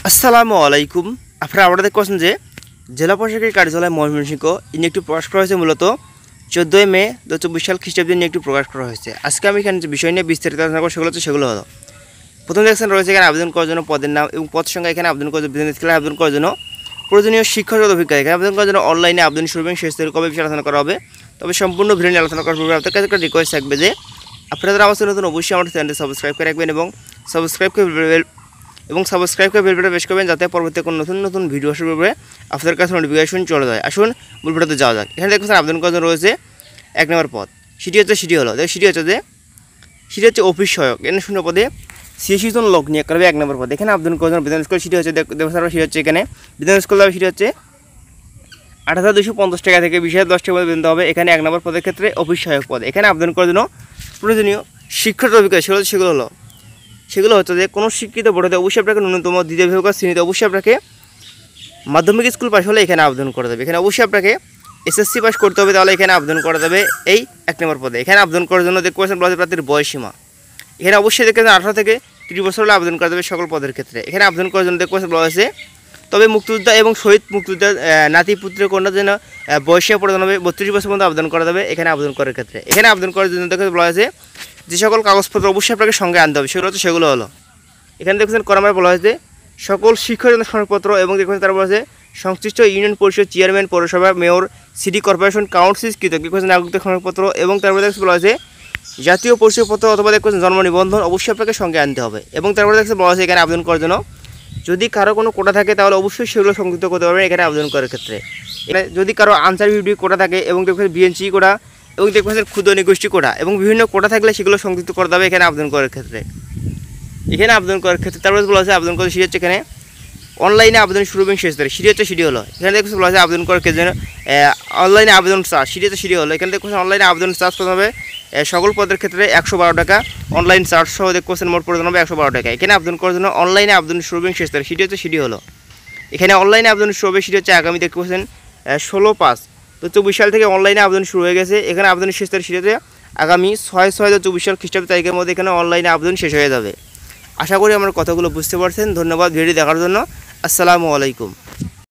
আসসালামু আলাইকুম। আপনারা আমাদের কোশ্চেন যে জেলা প্রশাসকের কার্যালয় ময়মনসিংহ ইনি একটু প্রকাশ করা হয়েছে মূলত 14 মে 2024 সাল খ্রিস্টাব্দে নিয়ে একটু প্রকাশ করা হয়েছে। আজকে আমি এখানে যে বিষয় নিয়ে বিস্তারিত আলোচনা করব সেগুলো হলো প্রথম দেখছেন রয়েছে এখানে আবেদন করার জন্য পদের নাম এবং পদ সংখ্যা, এখানে আবেদন করার বিজনেস স্কেলে আবেদন করার জন্য প্রয়োজনীয় শিক্ষাগত অভিজ্ঞতা, এখানে আবেদন করার জন্য অনলাইনে আবেদন শুরু এবং শেষ তারিখ কবে বিষয়ে আলোচনা করা হবে। তবে সম্পূর্ণ ভিডিও নিয়ে আলোচনা করার পূর্বে আপনার কাছে একটা রিকোয়েস্ট থাকবে যে আপনারা যারা আমার নতুন অবশ্যই আমার চ্যানেলটি সাবস্ক্রাইব করে রাখবেন এবং সাবস্ক্রাইব করে বেল বাটন প্রেস করবেন যাতে পরবর্তী কোনো নতুন ভিডিও আসার পূর্বে আপনাদের কাছে নোটিফিকেশন চলে যায়। আসুন মূল ভিডিওতে যাওয়া যাক। এখানে দেখবেন আবেদন করার জন্য রয়েছে 1 নম্বর পদ, সেটি হচ্ছে অফিস সহায়ক। এখানে শূন্য পদে 86 জন লোক নিয়োগ করবে 1 নম্বর পদে। এখানে আবেদন করার জন্য বিধান স্কুল, সেটি হচ্ছে এখানে বিধান স্কুল যাবে, সেটি হচ্ছে 8,250 টাকা থেকে 20,010 টাকা পর্যন্ত হবে। এখানে 1 নম্বর পদের ক্ষেত্রে অফিস সহায়ক পদ। এখানে আবেদন করার জন্য প্রয়োজনীয় শিক্ষাগত অভিজ্ঞতা সেগুলো হচ্ছে যে কোনো শিক্ষিত বোর্ডে অবশ্যই আপনাকে ন্যূনতম দ্বিতীয় বিভাগ শ্রেণীতে অবশ্যই আপনাকে মাধ্যমিক স্কুল পাস হলে এখানে আবেদন করা যাবে। এখানে অবশ্যই আপনাকে এসএসসি পাস করতে হবে, তাহলে এখানে আবেদন করা যাবে এই 1 নম্বর পদে। এখানে আবেদন করার জন্য দেখতে প্রার্থীর বয়সীমা, এখানে অবশ্যই দেখতে 18 থেকে 30 বছর হলে আবেদন করা যাবে সকল পদের ক্ষেত্রে। এখানে আবেদন করার জন্য দেখতে বলা হয়েছে তবে মুক্তিযোদ্ধা এবং শহীদ মুক্তিযোদ্ধা নাতি পুত্র কন্যার জন্য বয়সীমা প্রদান হবে 32 বছর পর্যন্ত আবেদন করা যাবে এখানে আবেদন করার ক্ষেত্রে। এখানে আবেদন করার জন্য দেখতে বলা হয়েছে যে সকল কাগজপত্র অবশ্যই আপনাকে সঙ্গে আনতে হবে, সেগুলো হলো এখানে দেখছেন করামায় বলা হয়েছে সকল শিক্ষাগত সনদপত্র এবং দেখছেন তারপর বলা সংশ্লিষ্ট ইউনিয়ন পরিষদ চেয়ারম্যান, পৌরসভা, মেয়র, সিটি কর্পোরেশন, কাউন্সিল কৃতজ্ঞ নাগরিকদের সনদপত্র এবং তারপরে দেখতে বলা হয়েছে জাতীয় পরিচয়পত্র অথবা দেখছেন জন্ম নিবন্ধন অবশ্যই আপনাকে সঙ্গে আনতে হবে। এবং তারপরে দেখতে বলা হয়েছে এখানে আবেদন করার জন্য যদি কারো কোনো কোটা থাকে তাহলে অবশ্যই সেগুলো সংযুক্ত করতে পারবেন এখানে আবেদন করার ক্ষেত্রে। এখানে যদি কারো আনসার বিউটি কোটা থাকে এবং দেখবেন বিএনসি কোটা এবং দেখবেন ক্ষুদ্র নিগোষ্ঠী কোটা এবং বিভিন্ন কোটা থাকলে সেগুলো সংযুক্ত করতে হবে এখানে আবেদন করার ক্ষেত্রে। তারপরে বলা হয়েছে আবেদন করতে, সেটি হচ্ছে এখানে অনলাইনে আবেদন শুরু এবং শেষ তারিখ, সেটি হলো এখানে দেখতে বলা হয়েছে আবেদন করার ক্ষেত্রে অনলাইনে আবেদন চার্জ, সেটি হলো এখানে দেখছেন অনলাইনে আবেদন চার্জ প্রদান হবে সকল পদের ক্ষেত্রে 112 টাকা, অনলাইন চার্জ সহ দেখছেন মোট প্রদান হবে 112 টাকা। এখানে আবেদন করার জন্য অনলাইনে আবেদন শুরু এবং শেষ তারিখ, সেটি হলো এখানে অনলাইনে আবেদন শুরু হবে, সেটি হচ্ছে আগামী দেখতে পাচ্ছেন 16/5/24 সাল থেকে অনলাইনে আবেদন শুরু হয়ে গেছে। এখানে আবেদনের শেষ তারিখ, সেটি হচ্ছে আগামী 6/6/24 সাল খ্রিস্টাব্দ তারিখের মধ্যে এখানে অনলাইনে আবেদন শেষ হয়ে যাবে। আশা করি আমার কথাগুলো বুঝতে পারছেন। ধন্যবাদ ভিডিও দেখার জন্য। আসসালামু আলাইকুম।